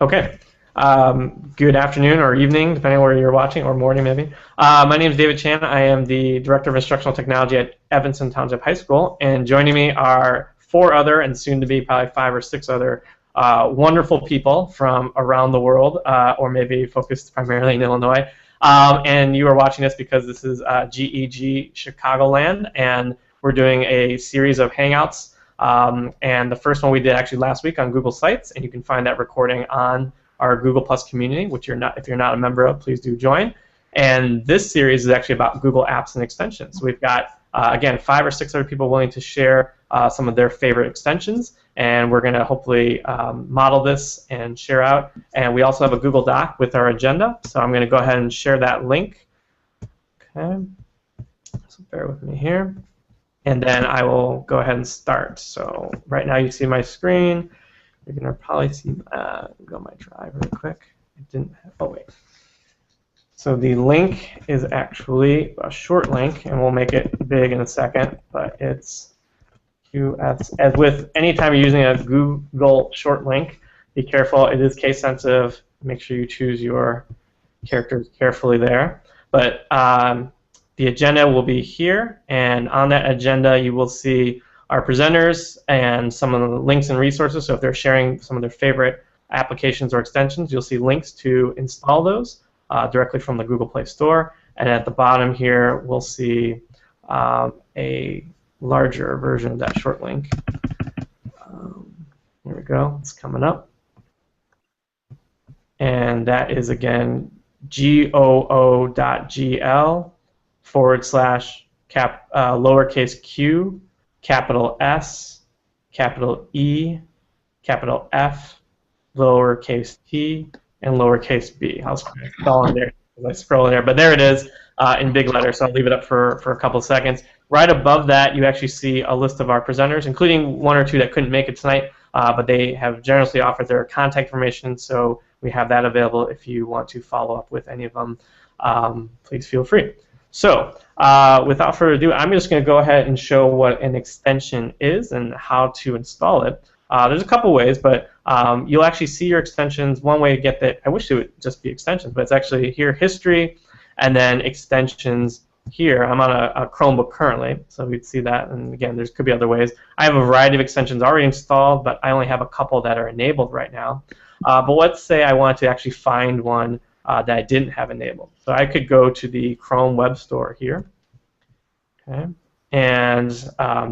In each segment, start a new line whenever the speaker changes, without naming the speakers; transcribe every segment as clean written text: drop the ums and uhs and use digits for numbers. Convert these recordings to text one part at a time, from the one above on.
Okay. Good afternoon or evening, depending on where you're watching, or morning maybe. My name is David Chan. I am the Director of Instructional Technology at Evanston Township High School, and joining me are four other, and soon to be probably five or six other, wonderful people from around the world, or maybe focused primarily in Illinois. And you are watching this because this is GEG Chicagoland, and we're doing a series of Hangouts. And the first one we did actually last week on Google Sites, and you can find that recording on our Google Plus community, which if you're not a member of, please do join. And this series is actually about Google Apps and extensions. We've got, again, 5 or 6 other people willing to share some of their favorite extensions, and we're going to hopefully model this and share out. And we also have a Google Doc with our agenda, so I'm going to go ahead and share that link. Okay, so bear with me here. And then I will go ahead and start. So right now you see my screen. You're going to probably see, go my drive really quick. It didn't have, oh wait. So the link is actually a short link, and we'll make it big in a second, but it's QS. As with any time you're using a Google short link, be careful, it is case sensitive. Make sure you choose your characters carefully there. But the agenda will be here, and on that agenda you will see our presenters and some of the links and resources. So if they're sharing some of their favorite applications or extensions, you'll see links to install those directly from the Google Play Store. And at the bottom here, we'll see a larger version of that short link. Here we go, it's coming up. And that is, again, goo.gl / lowercase q, capital S, capital E, capital F, lowercase t, and lowercase b. I'll scroll in there as I scroll in there, but there it is in big letters, so I'll leave it up for a couple of seconds. Right above that, you actually see a list of our presenters, including 1 or 2 that couldn't make it tonight, but they have generously offered their contact information, so we have that available if you want to follow up with any of them. Please feel free. So, without further ado, I'm just going to go ahead and show what an extension is and how to install it. There's a couple ways, but you'll actually see your extensions. One way to get that, I wish it would just be extensions, but it's actually here, history, and then extensions here. I'm on a Chromebook currently, so we'd see that. And again, there could be other ways. I have a variety of extensions already installed, but I only have a couple that are enabled right now. But let's say I wanted to actually find one that I didn't have enabled. So I could go to the Chrome Web Store here, okay, and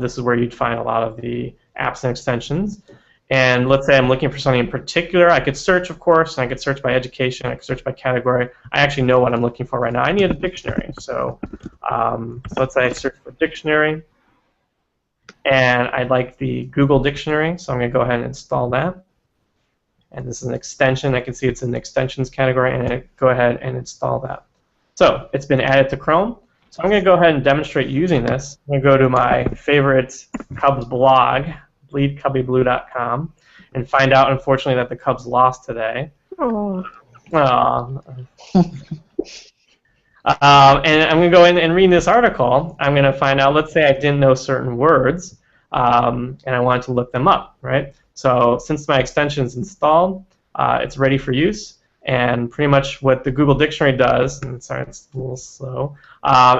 this is where you'd find a lot of the apps and extensions. And let's say I'm looking for something in particular. I could search, of course, and I could search by education, I could search by category. I actually know what I'm looking for right now. I need a dictionary, so let's say I search for dictionary, and I like the Google Dictionary, so I'm going to go ahead and install that. And this is an extension. I can see it's in the extensions category, and I go ahead and install that. So it's been added to Chrome. So I'm going to go ahead and demonstrate using this. I'm going to go to my favorite Cubs blog, bleedcubbyblue.com, and find out, unfortunately, that the Cubs lost today. Oh. And I'm going to go in and read this article. I'm going to find out, let's say I didn't know certain words, and I wanted to look them up, right? So since my extension is installed, it's ready for use. And pretty much what the Google Dictionary does, and sorry, it's a little slow,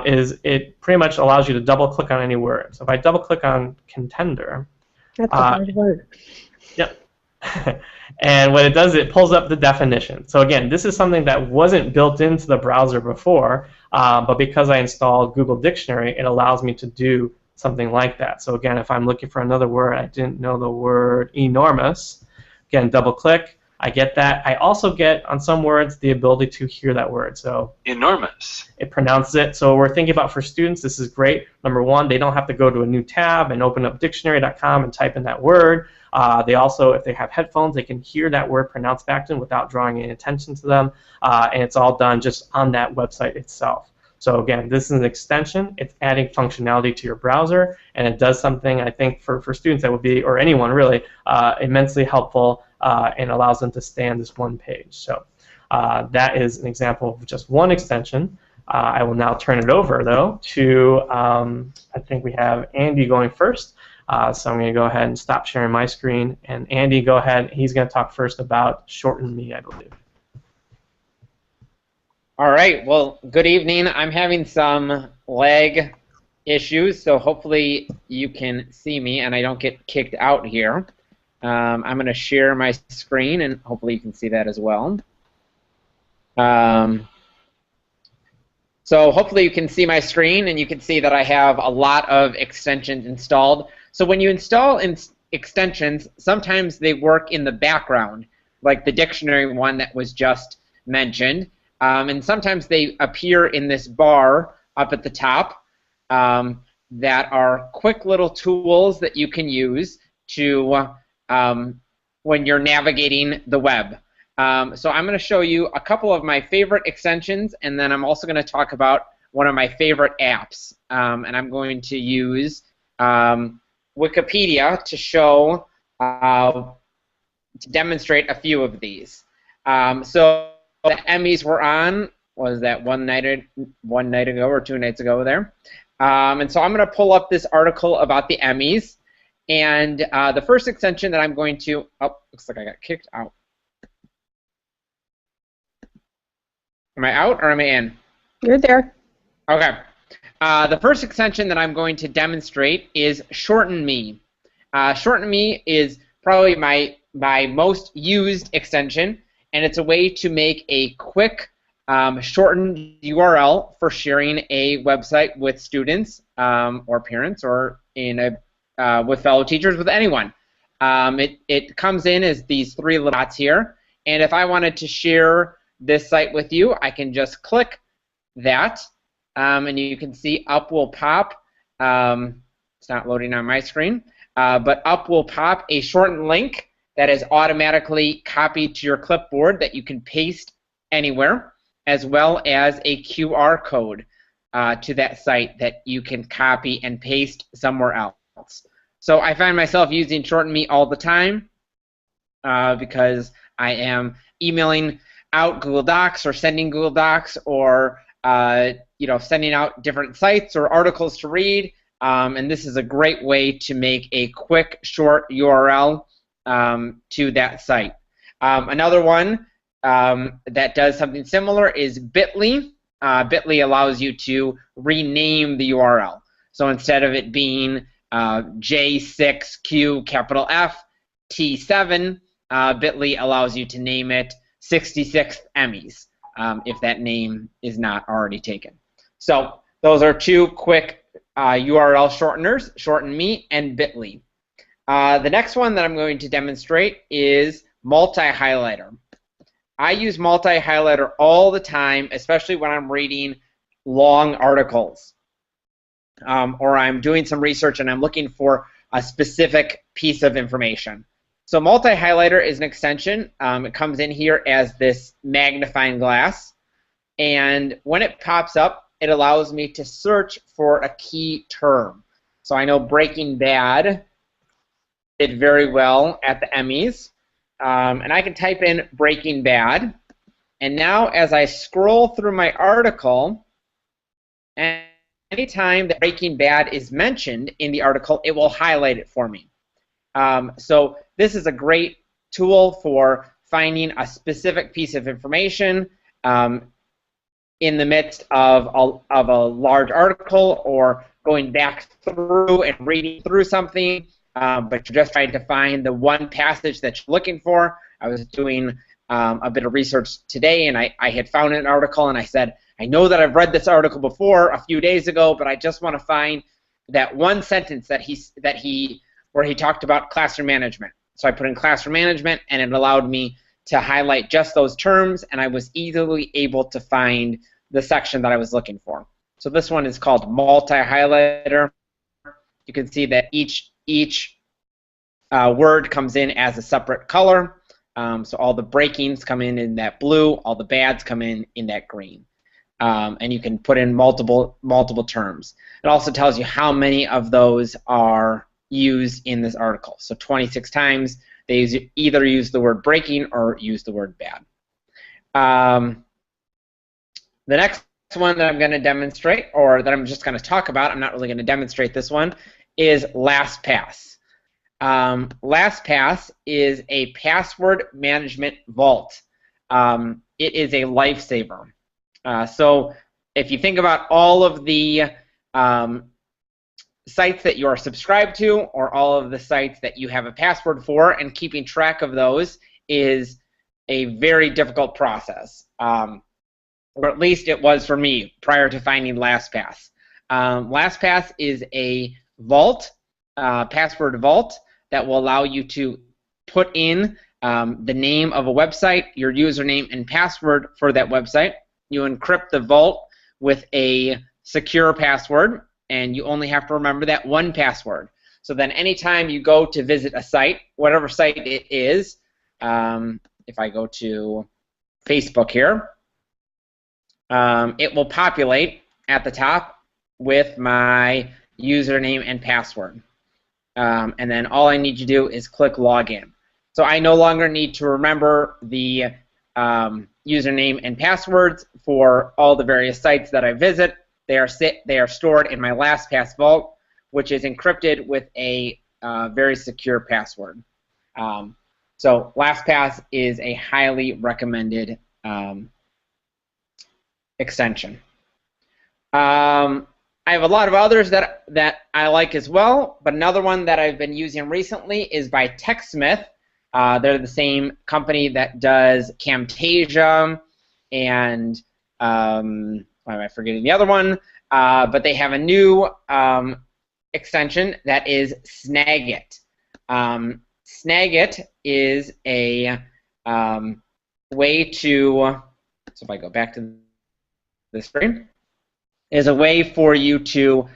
is it pretty much allows you to double-click on any word. So if I double-click on contender,
that's a hard word.
Yep. And what it does, it pulls up the definition. So again, this is something that wasn't built into the browser before, but because I installed Google Dictionary, it allows me to do something like that. So again, if I'm looking for another word, I didn't know the word enormous, again, double-click. I get that. I also get, on some words, the ability to hear that word. So
enormous.
It pronounces it. So we're thinking about for students, this is great. Number one, they don't have to go to a new tab and open up dictionary.com and type in that word. They also, if they have headphones, they can hear that word pronounced back to them without drawing any attention to them. And it's all done just on that website itself. So again, this is an extension. It's adding functionality to your browser, and it does something, I think, for students that would be, or anyone really, immensely helpful and allows them to stay on this one page. So that is an example of just one extension. I will now turn it over, though, to, I think we have Andy going first. So I'm going to go ahead and stop sharing my screen. And Andy, go ahead. He's going to talk first about Shorten Me, I believe.
All right. Well, good evening. I'm having some lag issues, so hopefully you can see me and I don't get kicked out here. I'm going to share my screen, and hopefully you can see that as well. So hopefully you can see my screen, and you can see that I have a lot of extensions installed. So when you install extensions, sometimes they work in the background, like the dictionary one that was just mentioned. And sometimes they appear in this bar up at the top that are quick little tools that you can use to when you're navigating the web. So I'm going to show you a couple of my favorite extensions, and then I'm also going to talk about one of my favorite apps. And I'm going to use Wikipedia to show, to demonstrate a few of these. So the Emmys were on, was that one night ago or 2 nights ago there. And so I'm going to pull up this article about the Emmys. And the first extension that I'm going to, oh, looks like I got kicked out. Am I out or am I in?
You're there.
Okay. The first extension that I'm going to demonstrate is Shorten Me. Shorten Me is probably my most used extension, and it's a way to make a quick shortened URL for sharing a website with students or parents or with fellow teachers, with anyone. It comes in as these 3 little dots here, and if I wanted to share this site with you, I can just click that, and you can see up will pop. It's not loading on my screen, but up will pop a shortened link that is automatically copied to your clipboard that you can paste anywhere, as well as a QR code to that site that you can copy and paste somewhere else. So I find myself using Shorten Me all the time because I am emailing out Google Docs or sending Google Docs or sending out different sites or articles to read, and this is a great way to make a quick short URL to that site. Another one that does something similar is Bitly. Bitly allows you to rename the URL. So instead of it being J6Q capital F T7, Bitly allows you to name it 66th Emmys if that name is not already taken. So those are 2 quick URL shorteners, Shorten Me and Bitly. The next one that I'm going to demonstrate is multi-highlighter. I use multi-highlighter all the time, especially when I'm reading long articles or I'm doing some research and I'm looking for a specific piece of information. So multi-highlighter is an extension. It comes in here as this magnifying glass, and when it pops up, it allows me to search for a key term. So I know Breaking Bad did very well at the Emmys, and I can type in Breaking Bad, and now as I scroll through my article, and anytime that Breaking Bad is mentioned in the article, it will highlight it for me. So this is a great tool for finding a specific piece of information in the midst of a large article, or going back through and reading through something, but you're just trying to find the one passage that you're looking for. I was doing a bit of research today, and I had found an article, and I said, I know that I've read this article before a few days ago, but I just want to find that one sentence where he talked about classroom management. So I put in classroom management, and it allowed me to highlight just those terms, and I was easily able to find the section that I was looking for. So this one is called multi-highlighter. You can see that each word comes in as a separate color. So all the breakings come in that blue, all the bads come in that green. And you can put in multiple terms. It also tells you how many of those are used in this article. So 26 times they either use the word breaking or use the word bad. The next one that I'm going to demonstrate, or that I'm just going to talk about, I'm not really going to demonstrate this one, is LastPass. LastPass is a password management vault. It is a lifesaver. So if you think about all of the sites that you are subscribed to, or all of the sites that you have a password for, and keeping track of those is a very difficult process. Or at least it was for me prior to finding LastPass. LastPass is a vault, password vault, that will allow you to put in the name of a website, your username and password for that website. You encrypt the vault with a secure password, and you only have to remember that one password. So then anytime you go to visit a site, whatever site it is, if I go to Facebook here, it will populate at the top with my username and password. And then all I need to do is click login. So I no longer need to remember the username and passwords for all the various sites that I visit. They are stored in my LastPass vault, which is encrypted with a very secure password. So LastPass is a highly recommended extension. I have a lot of others that I like as well, but another one that I've been using recently is by TechSmith. They're the same company that does Camtasia and why am I forgetting the other one? But they have a new extension that is Snagit. Snagit is a way to, so if I go back to the screen, is a way for you to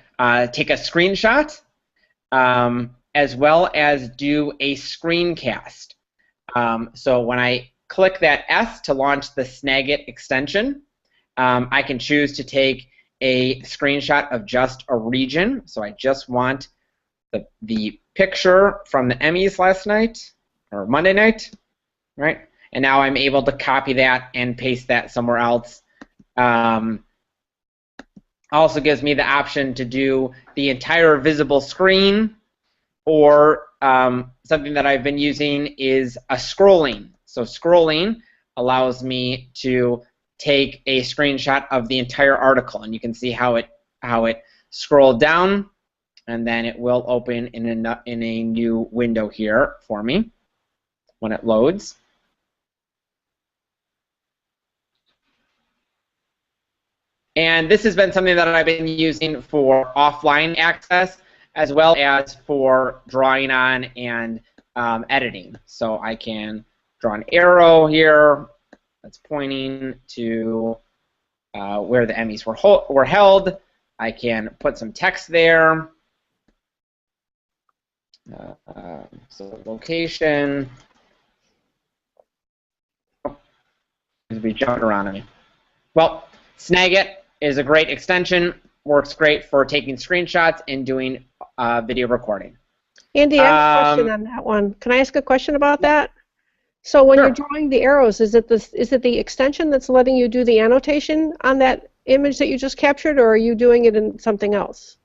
take a screenshot as well as do a screencast. So when I click that S to launch the Snagit extension, I can choose to take a screenshot of just a region. So I just want the picture from the Emmys last night, or Monday night, right? And now I'm able to copy that and paste that somewhere else. Also gives me the option to do the entire visible screen, or something that I've been using is a scrolling. So scrolling allows me to take a screenshot of the entire article, and you can see how it scrolled down, and then it will open in a new window here for me when it loads. And this has been something that I've been using for offline access as well as for drawing on and editing. So I can draw an arrow here that's pointing to where the Emmys were held. I can put some text there. So location. It'll be jumping around on me. Well, Snagit is a great extension. Works great for taking screenshots and doing video recording.
Andy, I have a question on that one. Can I ask a question about that? So when you're drawing the arrows, is it the extension that's letting you do the annotation on that image that you just captured, or are you doing it in something else?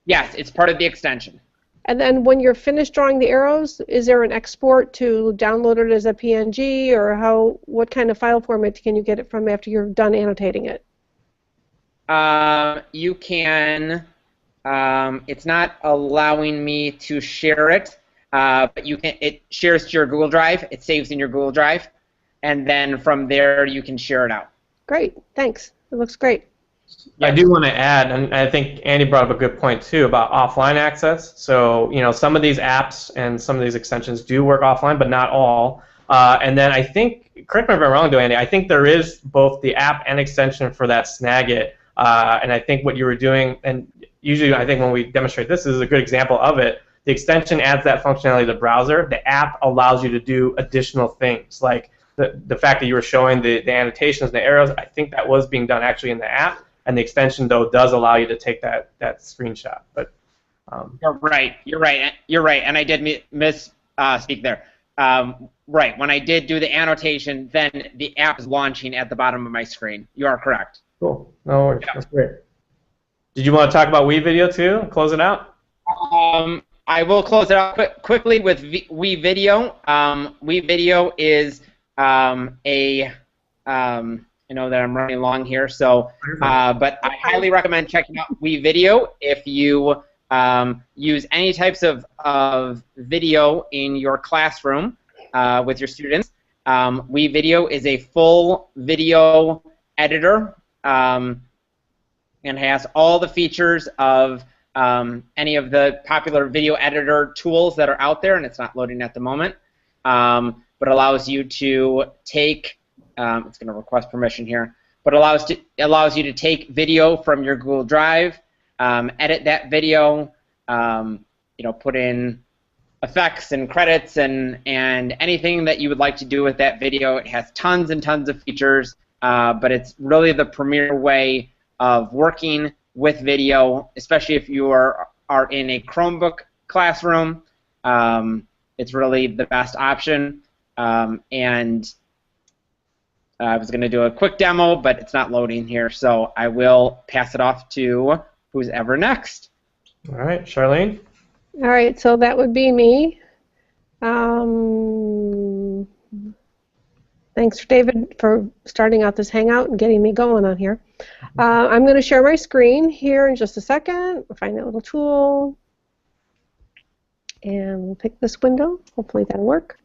Yes, it's part of the extension.
And then when you're finished drawing the arrows, is there an export to download it as a PNG, or what kind of file format can you get it from after you're done annotating it?
You can, it's not allowing me to share it, but you can. It shares to your Google Drive. It saves in your Google Drive, and then from there you can share it out.
Great, thanks. It looks great.
I do want to add, and I think Andy brought up a good point too about offline access. So, some of these apps and some of these extensions do work offline, but not all. And then I think, correct me if I'm wrong, though, Andy, I think there is both the app and extension for that Snagit. And I think what you were doing, and usually I think when we demonstrate this is a good example of it, the extension adds that functionality to the browser. The app allows you to do additional things, like the fact that you were showing the annotations and the arrows. I think that was being done actually in the app. And the extension, though, does allow you to take that screenshot. But
You're right. And I did speak there. Right. When I did do the annotation, then the app is launching at the bottom of my screen. You are correct.
Cool. No worries. Yeah. That's great. Did you want to talk about WeVideo too? Close it out.
I will close it out quickly with WeVideo. WeVideo is I know that I'm running long here, so but I highly recommend checking out WeVideo if you use any types of video in your classroom with your students. WeVideo is a full video editor and has all the features of any of the popular video editor tools that are out there, and it's not loading at the moment, but allows you to take, it's going to request permission here, but allows you to take video from your Google Drive, edit that video, put in effects and credits and anything that you would like to do with that video. It has tons and tons of features, but it's really the premier way of working with video, especially if you are in a Chromebook classroom. It's really the best option. And I was going to do a quick demo, but it's not loading here, so I will pass it off to who's ever next.
All right, Charlene.
All right, so that would be me. Thanks, David, for starting out this Hangout and getting me going on here. I'm going to share my screen here in just a second. Find that little tool. And we'll pick this window. Hopefully that'll work.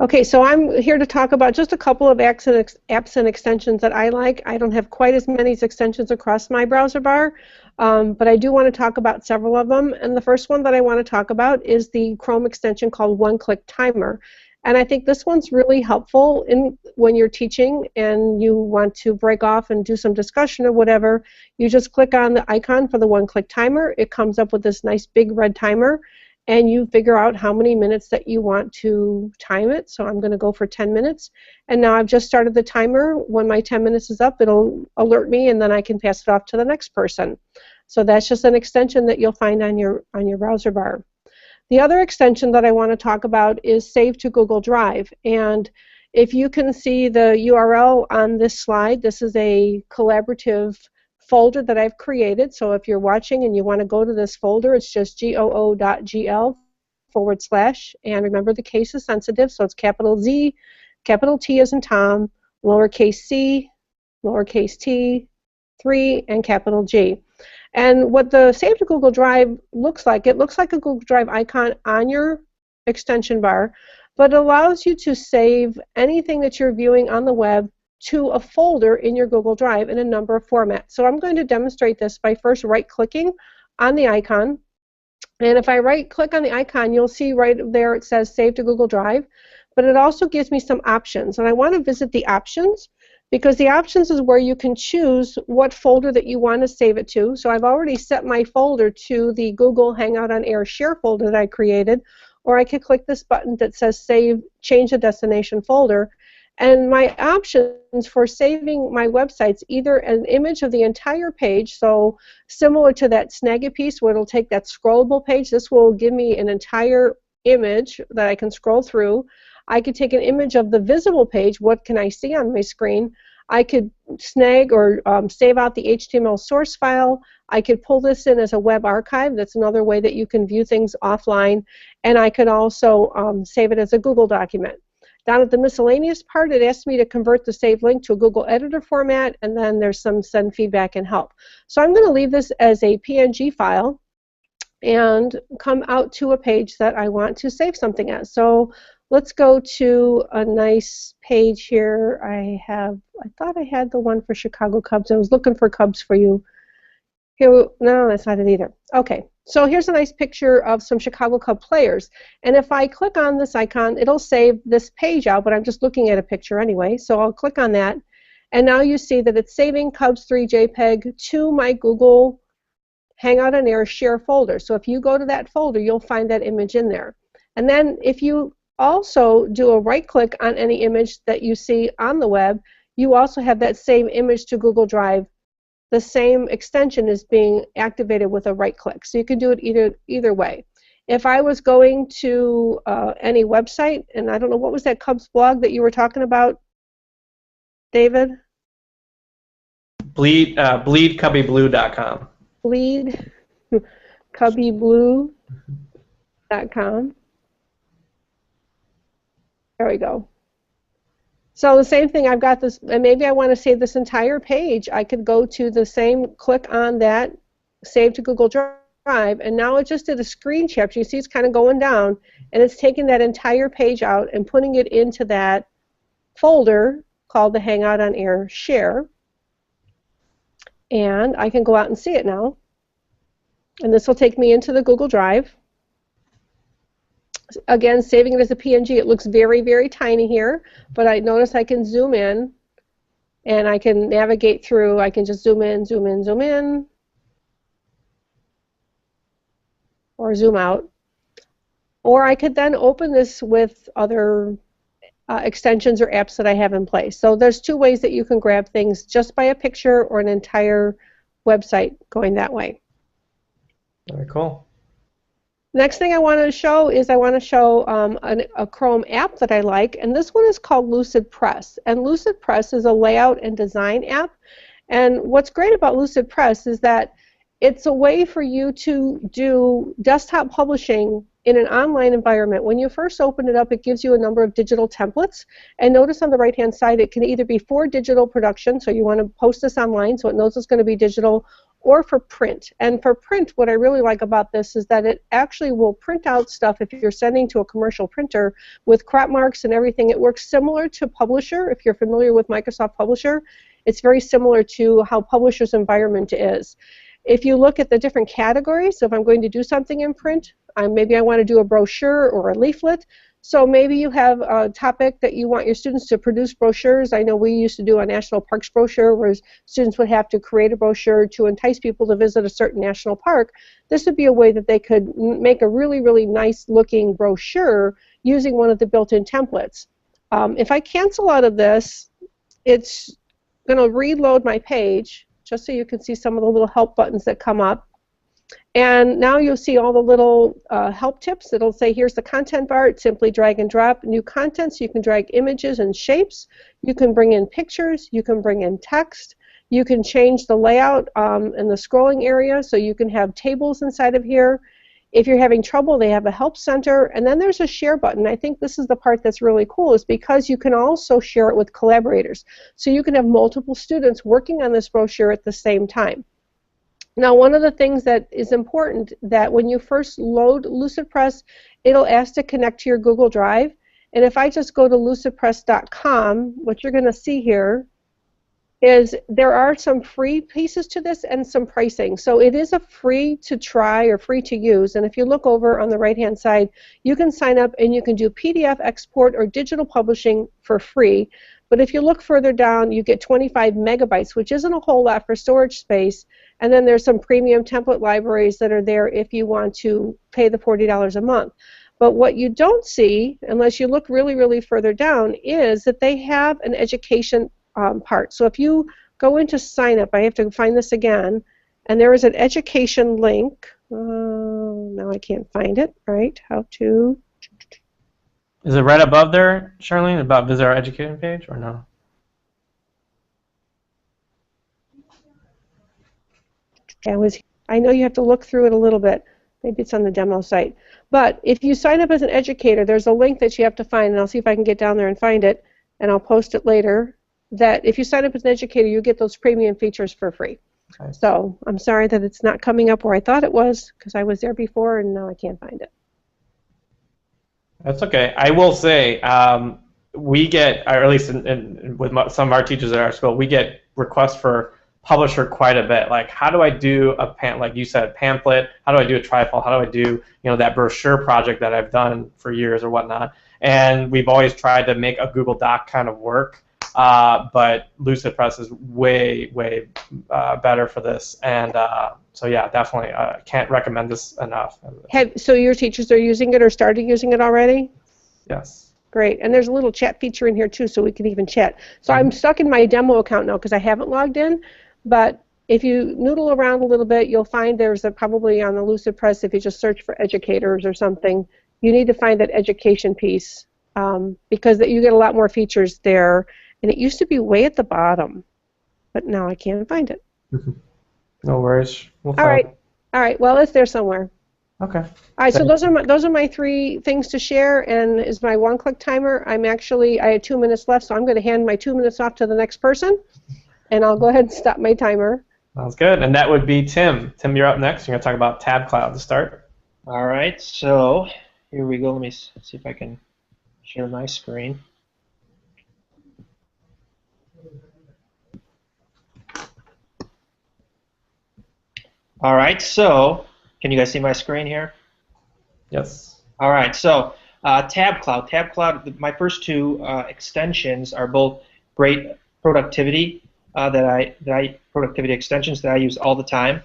Okay, so I'm here to talk about just a couple of apps and extensions that I like. I don't have quite as many extensions across my browser bar, but I do want to talk about several of them. And the first one that I want to talk about is the Chrome extension called One Click Timer. And I think this one's really helpful when you're teaching and you want to break off and do some discussion or whatever. You just click on the icon for the One Click Timer. It comes up with this nice big red timer, and you figure out how many minutes that you want to time it. So I'm going to go for 10 minutes. And now I've just started the timer. When my 10 minutes is up, it'll alert me, and then I can pass it off to the next person. So that's just an extension that you'll find on your browser bar. The other extension that I want to talk about is Save to Google Drive. And if you can see the URL on this slide, this is a collaborative folder that I've created. So if you're watching and you want to go to this folder, it's just goo.gl/, and remember the case is sensitive, so it's capital Z, capital T as in Tom, lowercase c, lowercase t, 3, and capital G. And what the Save to Google Drive looks like, it looks like a Google Drive icon on your extension bar, but it allows you to save anything that you're viewing on the web to a folder in your Google Drive in a number of formats. So I'm going to demonstrate this by first right-clicking on the icon. And if I right-click on the icon, you'll see right there it says Save to Google Drive, but it also gives me some options. And I want to visit the options, because the options is where you can choose what folder that you want to save it to. So I've already set my folder to the Google Hangout on Air share folder that I created, or I could click this button that says Save, Change the Destination Folder. And my options for saving my websites, either an image of the entire page, so similar to that Snagit piece where it'll take that scrollable page, this will give me an entire image that I can scroll through. I could take an image of the visible page, what can I see on my screen. I could snag or save out the HTML source file. I could pull this in as a web archive. That's another way that you can view things offline. And I could also save it as a Google document. Down at the miscellaneous part, it asks me to convert the saved link to a Google Editor format, and then there's some send feedback and help. So I'm going to leave this as a PNG file and come out to a page that I want to save something as. So let's go to a nice page here. I thought I had the one for Chicago Cubs. I was looking for Cubs for you. Here, no, that's not it either. Okay, so here's a nice picture of some Chicago Cub players. And if I click on this icon, it'll save this page out, but I'm just looking at a picture anyway. So I'll click on that. And now you see that it's saving Cubs 3 JPEG to my Google Hangout on Air share folder. So if you go to that folder, you'll find that image in there. And then if you also do a right click on any image that you see on the web, you also have that same image to Google Drive. The same extension is being activated with a right click. So you can do it either way. If I was going to any website, and I don't know, what was that Cubs blog that you were talking about, David?
Bleedcubbyblue.com.
Bleed cubbyblue.com. There we go. So the same thing, I've got this, and maybe I want to save this entire page. I could go to the same, click on that, save to Google Drive, and now it just did a screen capture. You see it's kind of going down, and it's taking that entire page out and putting it into that folder called the Hangout on Air Share. And I can go out and see it now. And this will take me into the Google Drive. Again, saving it as a PNG, it looks very, very tiny here, but I notice I can zoom in, and I can navigate through. I can just zoom in, zoom in, zoom in, or zoom out. Or I could then open this with other extensions or apps that I have in place. So there's two ways that you can grab things, just by a picture or an entire website going that way.
Very cool.
Next thing I want to show is I want to show a Chrome app that I like, and this one is called Lucid Press. And Lucid Press is a layout and design app. And what's great about Lucid Press is that it's a way for you to do desktop publishing in an online environment. When you first open it up, it gives you a number of digital templates. And notice on the right-hand side, it can either be for digital production, so you want to post this online so it knows it's going to be digital, or for print. And for print, what I really like about this is that it actually will print out stuff if you're sending to a commercial printer with crop marks and everything. It works similar to Publisher. If you're familiar with Microsoft Publisher, it's very similar to how Publisher's environment is. If you look at the different categories, so if I'm going to do something in print, maybe I want to do a brochure or a leaflet. So maybe you have a topic that you want your students to produce brochures. I know we used to do a national parks brochure where students would have to create a brochure to entice people to visit a certain national park. This would be a way that they could make a really, really nice looking brochure using one of the built-in templates. If I cancel out of this, it's going to reload my page just so you can see some of the little help buttons that come up. And now you'll see all the little help tips. It'll say here's the content bar. It's simply drag and drop new content, so you can drag images and shapes. You can bring in pictures. You can bring in text. You can change the layout and the scrolling area, so you can have tables inside of here. If you're having trouble, they have a help center. And then there's a share button. I think this is the part that's really cool, is because you can also share it with collaborators. So you can have multiple students working on this brochure at the same time. Now, one of the things that is important, that when you first load LucidPress, it'll ask to connect to your Google Drive. And if I just go to lucidpress.com, what you're going to see here is there are some free pieces to this and some pricing. So it is a free to try or free to use. And if you look over on the right-hand side, you can sign up and you can do PDF export or digital publishing for free. But if you look further down, you get 25 megabytes, which isn't a whole lot for storage space. And then there's some premium template libraries that are there if you want to pay the $40 a month. But what you don't see, unless you look really, really further down, is that they have an education part. So if you go into sign up, I have to find this again, and there is an education link. Now I can't find it, right? How to...
Is it right above there, Charlene, about visit our education page, or no?
I know you have to look through it a little bit. Maybe it's on the demo site. But if you sign up as an educator, there's a link that you have to find, and I'll see if I can get down there and find it, and I'll post it later, that if you sign up as an educator, you get those premium features for free. Okay. So I'm sorry that it's not coming up where I thought it was, because I was there before, and now I can't find it.
That's okay. I will say we get, or at least with some of our teachers at our school, we get requests for Publisher quite a bit. Like, how do I do like you said, pamphlet? How do I do a trifold? How do I do, that brochure project that I've done for years or whatnot? And we've always tried to make a Google Doc kind of work, but LucidPress is way, way better for this. And so yeah, definitely can't recommend this enough.
So your teachers are using it or started using it already?
Yes.
Great. And there's a little chat feature in here too, so we can even chat. So I'm stuck in my demo account now because I haven't logged in. But if you noodle around a little bit, you'll find there's probably on the LucidPress, if you just search for educators or something, you need to find that education piece because you get a lot more features there. And it used to be way at the bottom, but now I can't find it.
No worries.
All right. All right. Well, it's there somewhere.
Okay.
All right. So those are my 3 things to share, and is my 1-click timer. I had 2 minutes left, so I'm going to hand my 2 minutes off to the next person, and I'll go ahead and stop my timer.
Sounds good. And that would be Tim. Tim, you're up next. You're going to talk about Tab Cloud to start.
All right. So here we go. Let me see if I can share my screen. All right. So can you guys see my screen here?
Yes.
All right. So Tab Cloud. Tab Cloud. My first 2 extensions are both great productivity productivity extensions that I use all the time.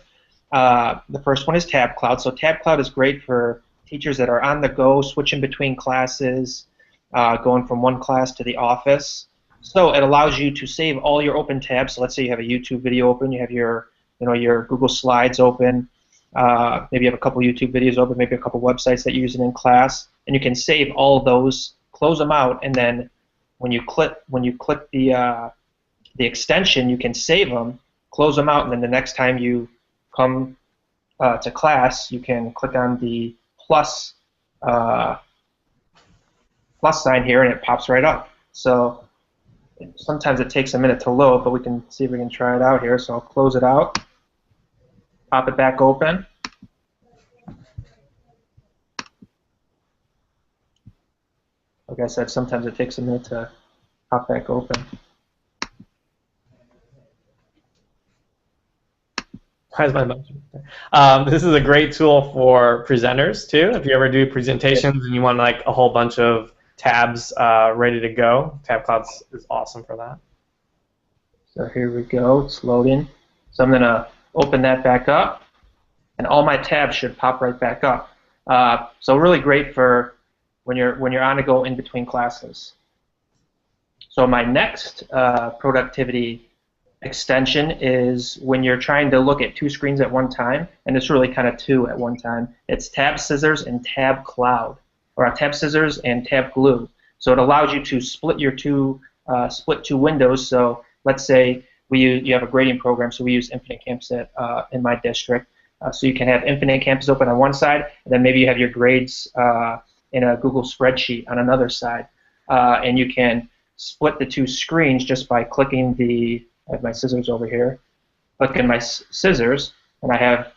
The first one is Tab Cloud. So Tab Cloud is great for teachers that are on the go, switching between classes, going from one class to the office. So it allows you to save all your open tabs. So let's say you have a YouTube video open, you have your Google Slides open, maybe you have a couple YouTube videos open, maybe a couple websites that you're using in class, and you can save all of those, close them out, and then when you click the extension, you can save them, close them out, and then the next time you come to class, you can click on the plus sign here, and it pops right up. So sometimes it takes a minute to load, but we can see if we can try it out here. So I'll close it out, pop it back open. Like I said, sometimes it takes a minute to pop back open.
This is a great tool for presenters too. If you ever do presentations and you want like a whole bunch of tabs ready to go, Tab Cloud is awesome for that.
So here we go. It's loading. So I'm going to open that back up, and all my tabs should pop right back up. So really great for when you're on the go in between classes. So my next productivity extension is when you're trying to look at 2 screens at one time, and it's really kind of 2 at one time. It's Tab Scissors and Tab Cloud, or Tab Scissors and Tab Glue. So it allows you to split your two windows. So let's say you have a grading program, so we use Infinite Campus in my district. So you can have Infinite Campus open on one side, and then maybe you have your grades in a Google spreadsheet on another side, and you can split the 2 screens just by clicking I have my scissors over here. Click in my scissors, and I have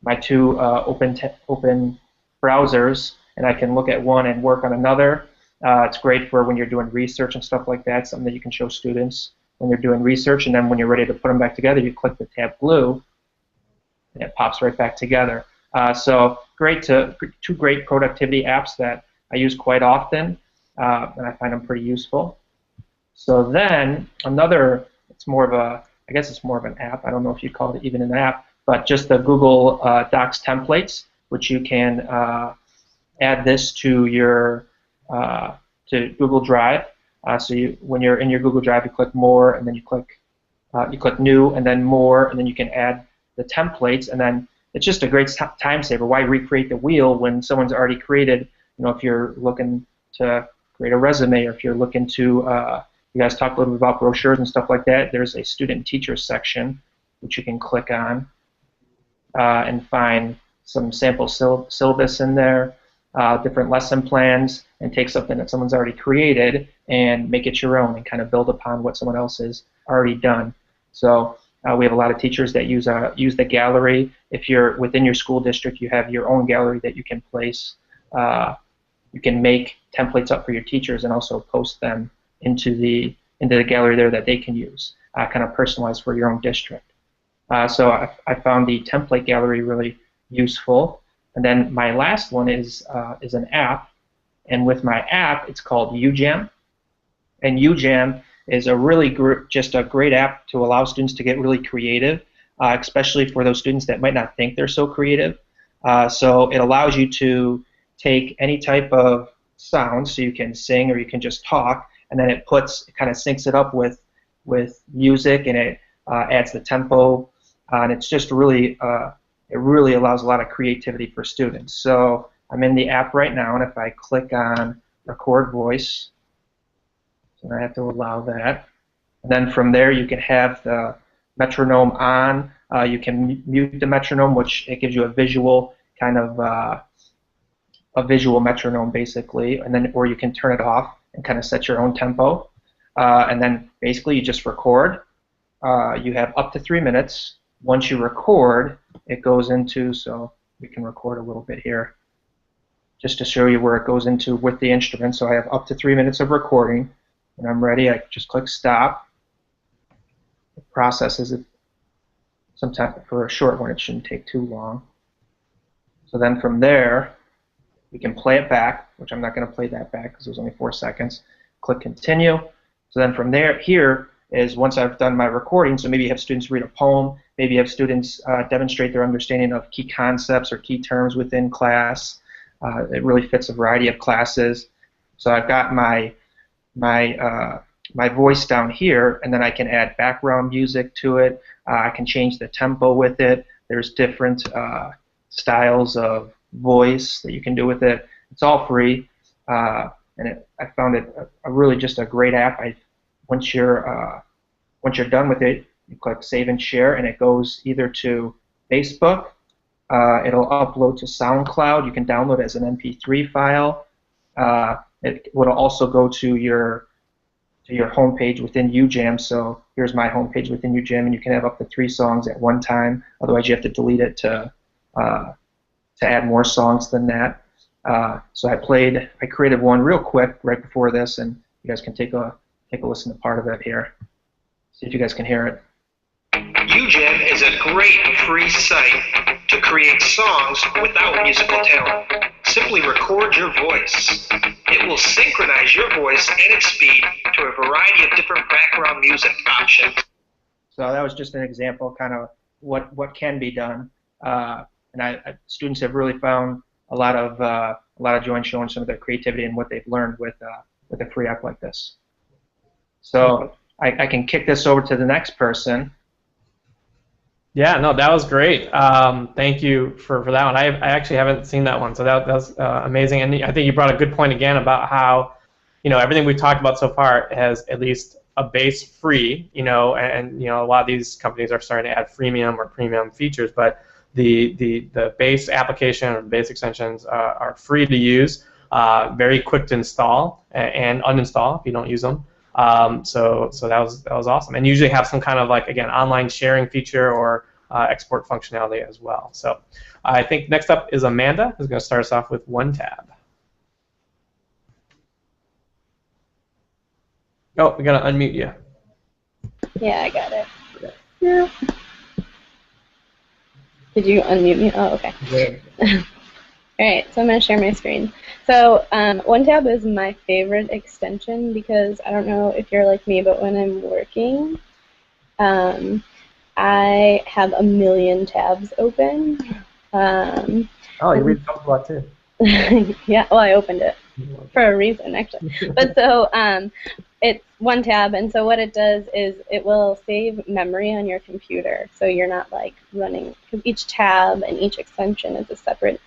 my 2 open browsers, and I can look at one and work on another. It's great for when you're doing research and stuff like that, something that you can show students when you're doing research, and then when you're ready to put them back together, you click the Tab Glue, and it pops right back together. So two great productivity apps that I use quite often, and I find them pretty useful. So then another, I guess it's more of an app. I don't know if you'd call it even an app, but just the Google Docs templates, which you can add this to your to Google Drive. So when you're in your Google Drive, you click More, and then you click New, and then More, and then you can add the templates, and then it's just a great time saver. Why recreate the wheel when someone's already created? If you're looking to create a resume, or if you're looking to you guys talk a little bit about brochures and stuff like that. There's a student teacher section which you can click on and find some sample syllabus in there, different lesson plans, and take something that someone's already created and make it your own and kind of build upon what someone else has already done. So we have a lot of teachers that use the gallery. If you're within your school district, you have your own gallery that you can place. You can make templates up for your teachers and also post them into the gallery there that they can use, kind of personalized for your own district. So I found the template gallery really useful. And then my last one is an app, and with my app, it's called UJam. And UJam is just a great app to allow students to get really creative, especially for those students that might not think they're so creative. So it allows you to take any type of sound, so you can sing or you can just talk, and then it kind of syncs it up with music, and it adds the tempo, and it's just really it really allows a lot of creativity for students. So I'm in the app right now, and if I click on record voice, so I have to allow that, and then from there you can have the metronome on. You can mute the metronome, which it gives you a visual kind of a visual metronome basically, and then or you can turn it off and kind of set your own tempo, and then basically you just record. You have up to 3 minutes. Once you record, it goes into, so we can record a little bit here just to show you where it goes into with the instrument. So I have up to 3 minutes of recording. When I'm ready, I just click stop. It processes it. Sometimes for a short one, it shouldn't take too long. So then from there, we can play it back, which I'm not going to play that back because it was only 4 seconds. Click continue. So then from there, here is once I've done my recording, so maybe you have students read a poem, maybe you have students demonstrate their understanding of key concepts or key terms within class. It really fits a variety of classes. So I've got my voice down here, and then I can add background music to it. I can change the tempo with it. There's different styles of voice that you can do with it. It's all free, and I found it a really just a great app. Once you're done with it, you click Save and Share, and it goes either to Facebook. It'll upload to SoundCloud. You can download it as an MP3 file. It will also go to your homepage within UJAM. So here's my homepage within UJAM, and you can have up to 3 songs at one time. Otherwise, you have to delete it to add more songs than that. So I created one real quick right before this, and you guys can take a listen to part of it here. See if you guys can hear it.
UJAM is a great free site to create songs without musical talent. Simply record your voice. It will synchronize your voice and its speed to a variety of different background music options.
So that was just an example, kind of what can be done. And students have really found a lot of joy in showing some of their creativity and what they've learned with a free app like this. So I can kick this over to the next person.
Yeah, no, that was great. Thank you for that one. I actually haven't seen that one, so that was amazing. And I think you brought a good point again about how, everything we've talked about so far has at least a base free, and a lot of these companies are starting to add freemium or premium features, but the base application or base extensions are free to use, very quick to install and uninstall if you don't use them. So that was awesome, and usually have some kind of again online sharing feature or export functionality as well. So I think next up is Amanda, who's going to start us off with OneTab. Oh, we got to unmute you.
Yeah, I got it. Yeah. Did you unmute me? Oh, okay.
Yeah.
All right, so I'm going to share my screen. So OneTab is my favorite extension because I don't know if you're like me, but when I'm working, I have a million tabs open.
Oh, you read a lot too.
Yeah, well, I opened it for a reason, actually. But so it's OneTab, and so what it does is it will save memory on your computer, so you're not running, because each tab and each extension is a separate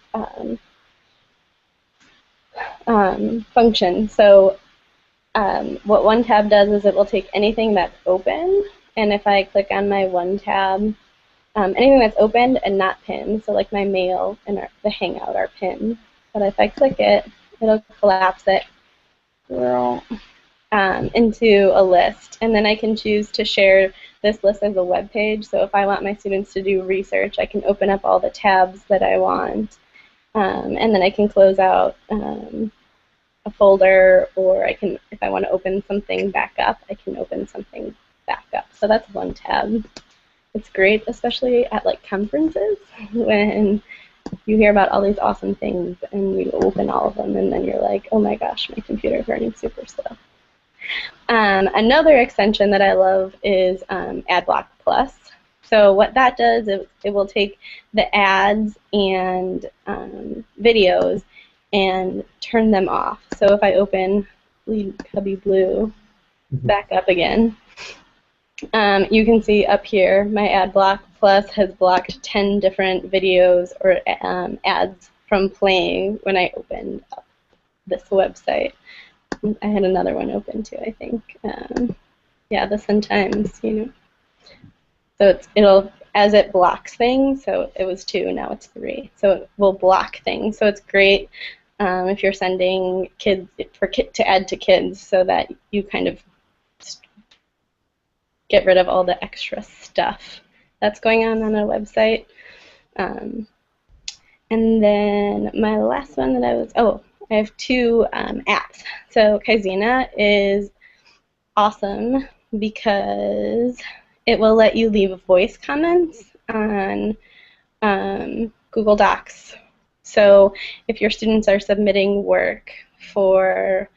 function. So what OneTab does is it will take anything that's open, and if I click on my OneTab, anything that's opened and not pinned, so like my mail and the Hangout are pinned, but if I click it, it'll collapse it into a list, and then I can choose to share this list as a web page. So if I want my students to do research, I can open up all the tabs that I want, and then I can close out a folder, or I can, if I want to open something back up, I can open something back up. So that's OneTab. It's great, especially at conferences when you hear about all these awesome things and you open all of them, and then you're like, oh my gosh, my computer's running super slow. Another extension that I love is AdBlock Plus. So what that does is it will take the ads and videos and turn them off. So if I open Cubby Blue back up again, you can see up here my AdBlock Plus has blocked 10 different videos or ads from playing when I opened up this website. I had another one open too, I think. Yeah, the Sun Times, So it'll as it blocks things, so it was 2, now it's 3. So it will block things. So it's great if you're sending kids to add to kids, so that you kind of get rid of all the extra stuff that's going on a website. And then my last one that I have 2 apps. So Kaizena is awesome because it will let you leave voice comments on Google Docs. So if your students are submitting work for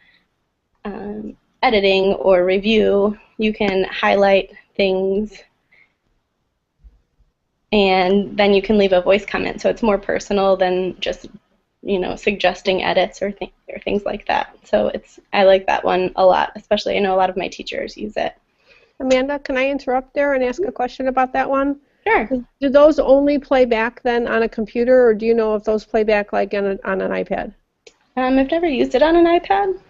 editing or review, you can highlight things and then you can leave a voice comment. So it's more personal than just, suggesting edits or things like that. So I like that one a lot, especially I know a lot of my teachers use it.
Amanda, can I interrupt there and ask a question about that one?
Sure.
Do those only play back then on a computer, or do you know if those play back like on an iPad?
I've never used it on an iPad,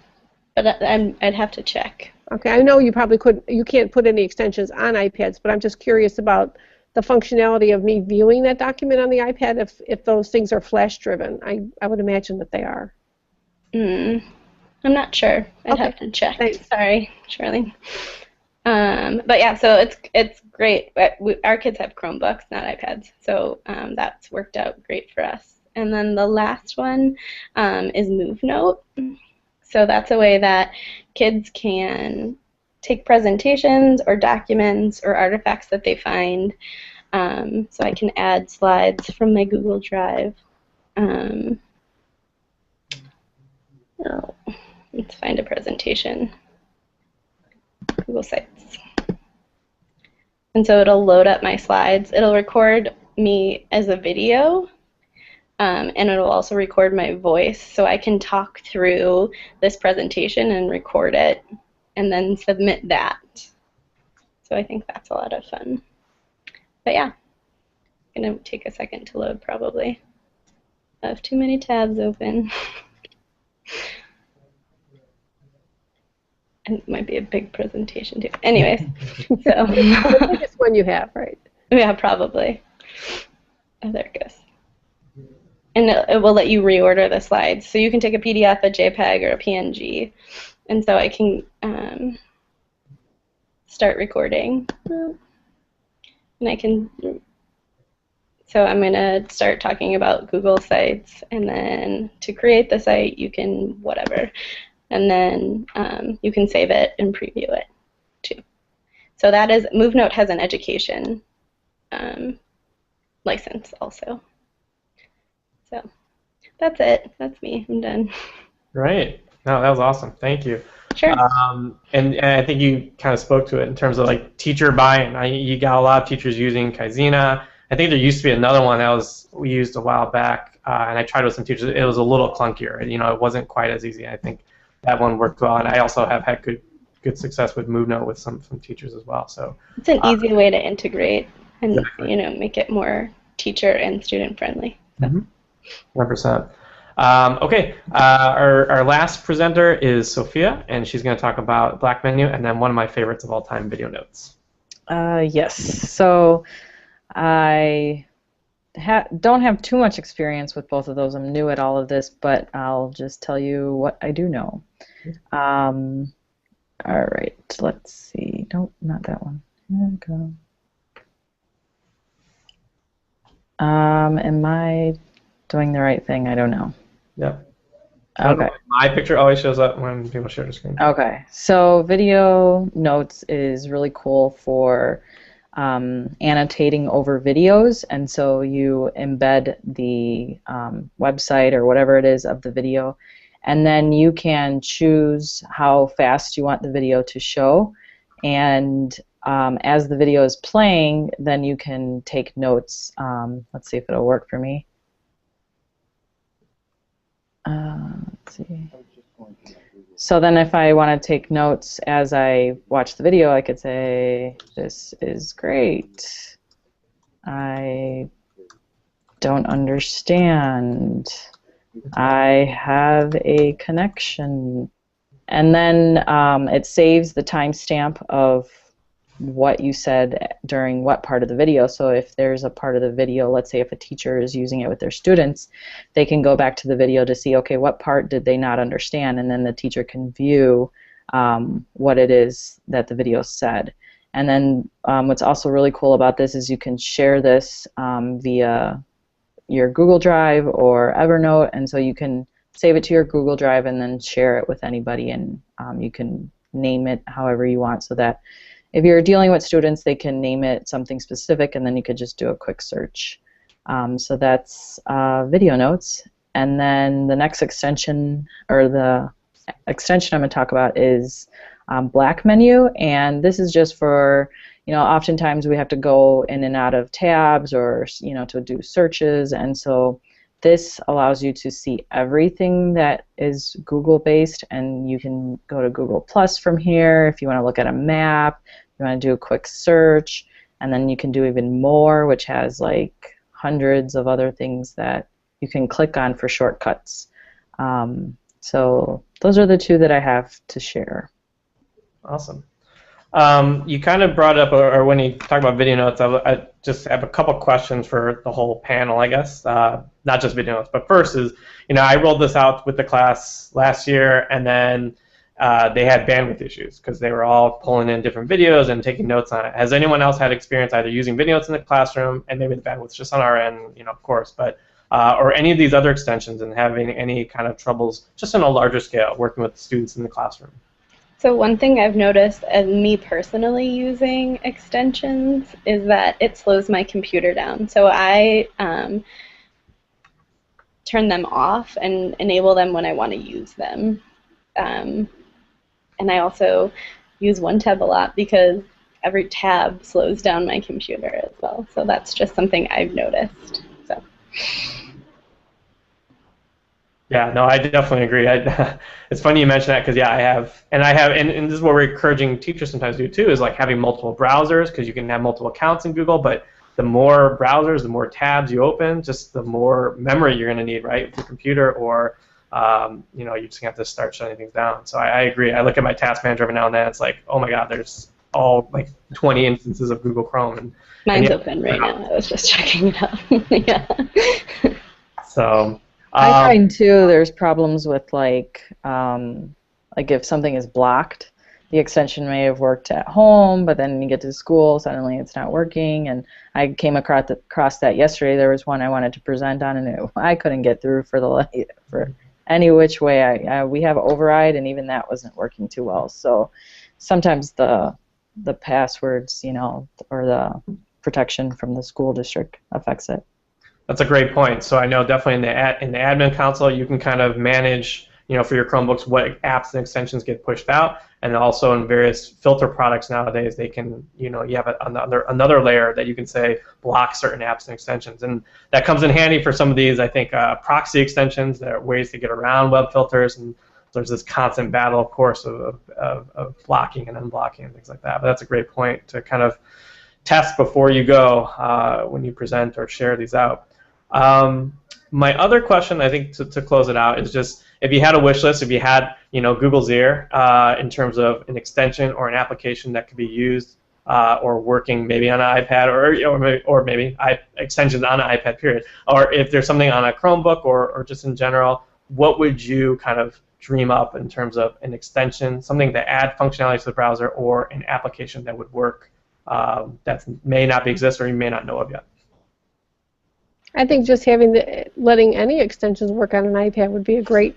but I'd have to check.
Okay, I know you probably you can't put any extensions on iPads, but I'm just curious about the functionality of me viewing that document on the iPad if those things are flash driven. I would imagine that they are.
I'm not sure. I'd
Okay.
have to check.
Thanks.
Sorry, Shirley. But yeah, so it's great. But our kids have Chromebooks, not iPads, so that's worked out great for us. And then the last one is MoveNote. So that's a way that kids can take presentations or documents or artifacts that they find. So I can add slides from my Google Drive. Let's find a presentation. Google Sites. And so it'll load up my slides. It'll record me as a video, and it'll also record my voice, so I can talk through this presentation and record it and then submit that. So I think that's a lot of fun. But yeah, it's going to take a second to load probably. I have too many tabs open. And it might be a big presentation too. Anyways, so
The biggest one you have, right?
yeah, probably. Oh, there it goes. And it will let you reorder the slides. So you can take a PDF, a JPEG, or a PNG. And so I can start recording. And I can, so I'm going to start talking about Google Sites. And then to create the site, you can whatever. And then you can save it and preview it too. So that is, MoveNote has an education license also. So that's it. That's me. I'm done.
Great. No, that was awesome. Thank you.
Sure.
And I think you kind of spoke to it in terms of like teacher buy-in. You got a lot of teachers using Kaizena. I think there used to be another one that we used a while back, and I tried with some teachers. It was a little clunkier. It wasn't quite as easy. I think that one worked well, and I also have had good success with MoveNote with some teachers as well. So
it's an easy way to integrate and
exactly.
make it more teacher and student friendly. So.
100%. Okay, our last presenter is Sophia, and she's going to talk about Black Menu and then one of my favorites of all time, video notes.
Yes. So I don't have too much experience with both of those. I'm new at all of this, but I'll just tell you what I do know. All right, let's see. Nope, not that one. There we go. Am I doing the right thing? I don't know.
Yep.
Okay.
My picture always shows up when people share the screen.
Okay, so video notes is really cool for annotating over videos, and so you embed the website or whatever it is of the video, and then you can choose how fast you want the video to show, and as the video is playing, then you can take notes. Let's see if it'll work for me. Let's see. So then if I want to take notes as I watch the video, I could say, this is great. I don't understand. I have a connection. And then it saves the timestamp of what you said during what part of the video. So if there's a part of the video, let's say if a teacher is using it with their students, they can go back to the video to see, okay, what part did they not understand, and then the teacher can view what it is that the video said. And then what's also really cool about this is you can share this via your Google Drive or Evernote, and so you can save it to your Google Drive and then share it with anybody, and you can name it however you want, so that if you're dealing with students, they can name it something specific, and then you could just do a quick search. So that's video notes. And then the next extension, or the extension I'm going to talk about, is Black Menu, and this is just for, oftentimes we have to go in and out of tabs, or to do searches, and so this allows you to see everything that is Google based, and you can go to Google Plus from here if you want to look at a map, you want to do a quick search, and then you can do even more, which has like hundreds of other things that you can click on for shortcuts. So those are the two that I have to share.
Awesome. You kind of brought up, or when you talk about video notes, I just have a couple questions for the whole panel, I guess. Not just video notes, but first is, I rolled this out with the class last year, and then they had bandwidth issues because they were all pulling in different videos and taking notes on it. Has anyone else had experience either using video notes in the classroom, and maybe the bandwidth's just on our end, of course, but or any of these other extensions, and having any kind of troubles just on a larger scale working with students in the classroom?
So one thing I've noticed as me personally using extensions is that it slows my computer down. So I turn them off and enable them when I want to use them. And I also use OneTab a lot because every tab slows down my computer as well. So that's just something I've noticed. So.
Yeah, no, I definitely agree. It's funny you mention that because, yeah, I have, and this is what we're encouraging teachers sometimes to do too, is like having multiple browsers, because you can have multiple accounts in Google, but the more browsers, the more tabs you open, just the more memory you're going to need, right, with your computer, or you just have to start shutting things down. So I agree. I look at my task manager every now and then. It's like, oh my God, there's all like 20 instances of Google Chrome. And
mine's open right now. I was just checking it out. Yeah.
So.
I find too there's problems with like if something is blocked, the extension may have worked at home, but then you get to school, suddenly it's not working. And I came across that yesterday. There was one I wanted to present on, and I couldn't get through for any which way. We have override, and even that wasn't working too well. So sometimes the passwords, or the protection from the school district affects it.
That's a great point. So I know definitely in the admin console you can kind of manage, for your Chromebooks what apps and extensions get pushed out, and also in various filter products nowadays they can, you have another layer that you can say block certain apps and extensions, and that comes in handy for some of these, I think, proxy extensions. There are ways to get around web filters, and there's this constant battle, of course, of blocking and unblocking and things like that. But that's a great point to kind of test before you go when you present or share these out. My other question, I think, to close it out, is just if you had a wish list, if you had, Google's ear in terms of an extension or an application that could be used or working maybe on an iPad or maybe extensions on an iPad, period, or if there's something on a Chromebook or just in general, what would you kind of dream up in terms of an extension, something to add functionality to the browser, or an application that would work that may not exist or you may not know of yet?
I think just letting any extensions work on an iPad would be a great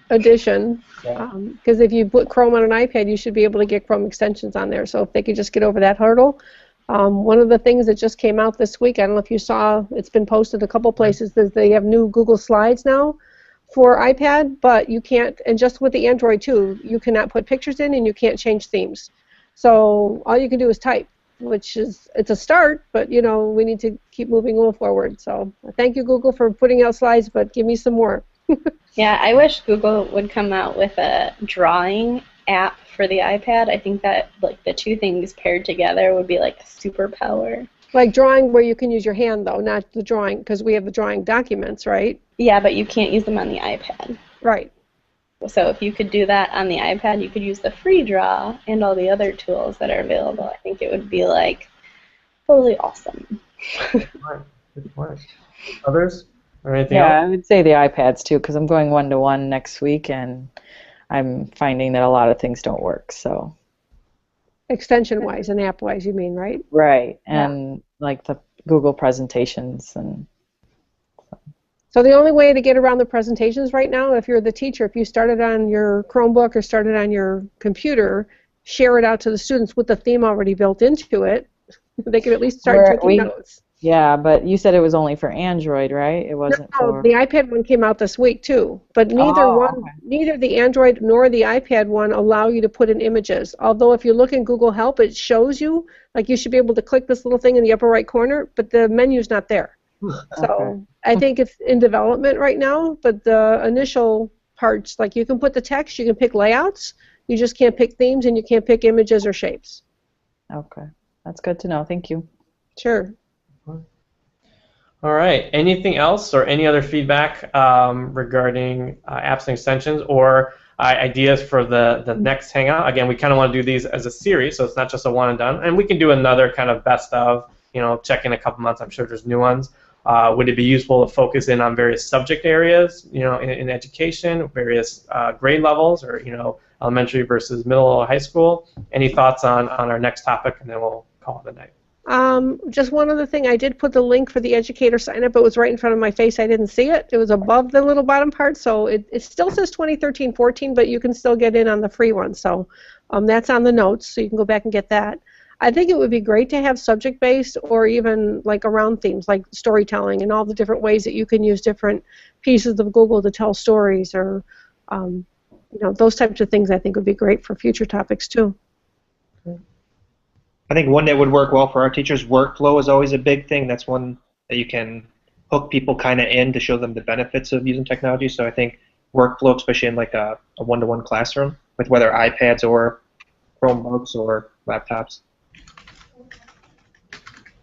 addition. Because if you put Chrome on an iPad, you should be able to get Chrome extensions on there. So if they could just get over that hurdle. One of the things that just came out this week, I don't know if you saw, it's been posted a couple places, that they have new Google Slides now for iPad, but you can't, and just with the Android too, you cannot put pictures in and you can't change themes. So all you can do is type, which is, it's a start, but we need to keep moving forward. So thank you, Google, for putting out slides, but give me some more.
Yeah, I wish Google would come out with a drawing app for the iPad. I think that like the two things paired together would be like a superpower.
Like drawing where you can use your hand, though, not the drawing, because we have the drawing documents, right?
Yeah, but you can't use them on the iPad.
Right.
So if you could do that on the iPad, you could use the free draw and all the other tools that are available. I think it would be like totally awesome.
Good point. Others? Or anything else?
Yeah, I would say the iPads too, because I'm going one-to-one next week, and I'm finding that a lot of things don't work. So.
Extension-wise and app-wise, you mean, right?
Right, and like the Google presentations and.
So the only way to get around the presentations right now, if you're the teacher, if you started on your Chromebook or started on your computer, share it out to the students with the theme already built into it. They could at least start taking notes.
Yeah, but you said it was only for Android, right? It wasn't for...
the iPad one came out this week too, but neither the Android nor the iPad one allow you to put in images. Although if you look in Google Help, it shows you, like you should be able to click this little thing in the upper right corner, but the menu's not there. So I think it's in development right now, but the initial parts, like you can put the text, you can pick layouts, you just can't pick themes, and you can't pick images or shapes.
Okay, that's good to know. Thank you.
Sure.
All right. Anything else or any other feedback regarding apps and extensions or ideas for the next Hangout? Again, we kind of want to do these as a series, so it's not just a one and done. And we can do another kind of best of, check in a couple months. I'm sure there's new ones. Would it be useful to focus in on various subject areas, in education, various grade levels, or elementary versus middle or high school? Any thoughts on our next topic, and then we'll call it a night.
Just one other thing, I did put the link for the educator sign up. It was right in front of my face. I didn't see it. It was above the little bottom part, so it still says 2013-14, but you can still get in on the free one. So that's on the notes, so you can go back and get that. I think it would be great to have subject-based or even like around themes, like storytelling and all the different ways that you can use different pieces of Google to tell stories, or those types of things. I think would be great for future topics too.
I think one that would work well for our teachers, workflow is always a big thing. That's one that you can hook people kind of in to show them the benefits of using technology. So I think workflow, especially in like a one-to-one classroom with whether iPads or Chromebooks or laptops.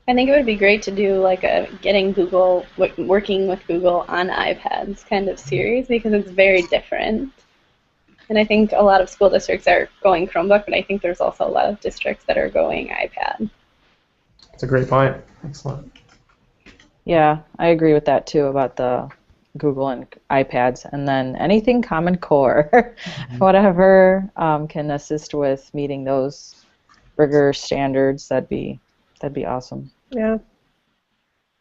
I think it would be great to do like a working with Google on iPads kind of series, because it's very different. And I think a lot of school districts are going Chromebook, but I think there's also a lot of districts that are going iPad.
That's a great point. Excellent.
Yeah, I agree with that too about the Google and iPads. And then anything Common Core, whatever can assist with meeting those rigor standards, that'd be awesome.
Yeah.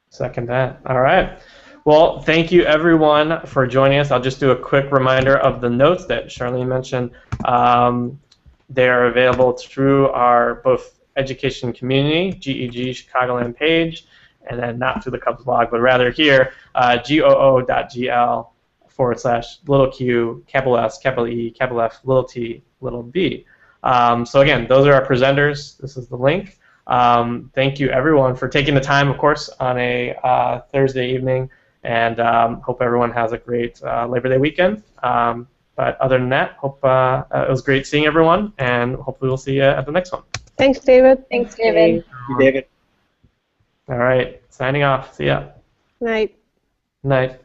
Second that. All right. Well, thank you everyone for joining us. I'll just do a quick reminder of the notes that Charlene mentioned. They are available through our both education community, GEG Chicagoland page, and then not through the Cubs blog, but rather here, goo.gl/q, capital S, capital E, capital F, little t, little b. So again, those are our presenters. This is the link. Thank you everyone for taking the time, of course, on a Thursday evening, and hope everyone has a great Labor Day weekend. But other than that, hope it was great seeing everyone, and hopefully we'll see you at the next one.
Thanks, David.
Thanks, David.
Thank you, David.
All right, signing off. See ya.
Night.
Night.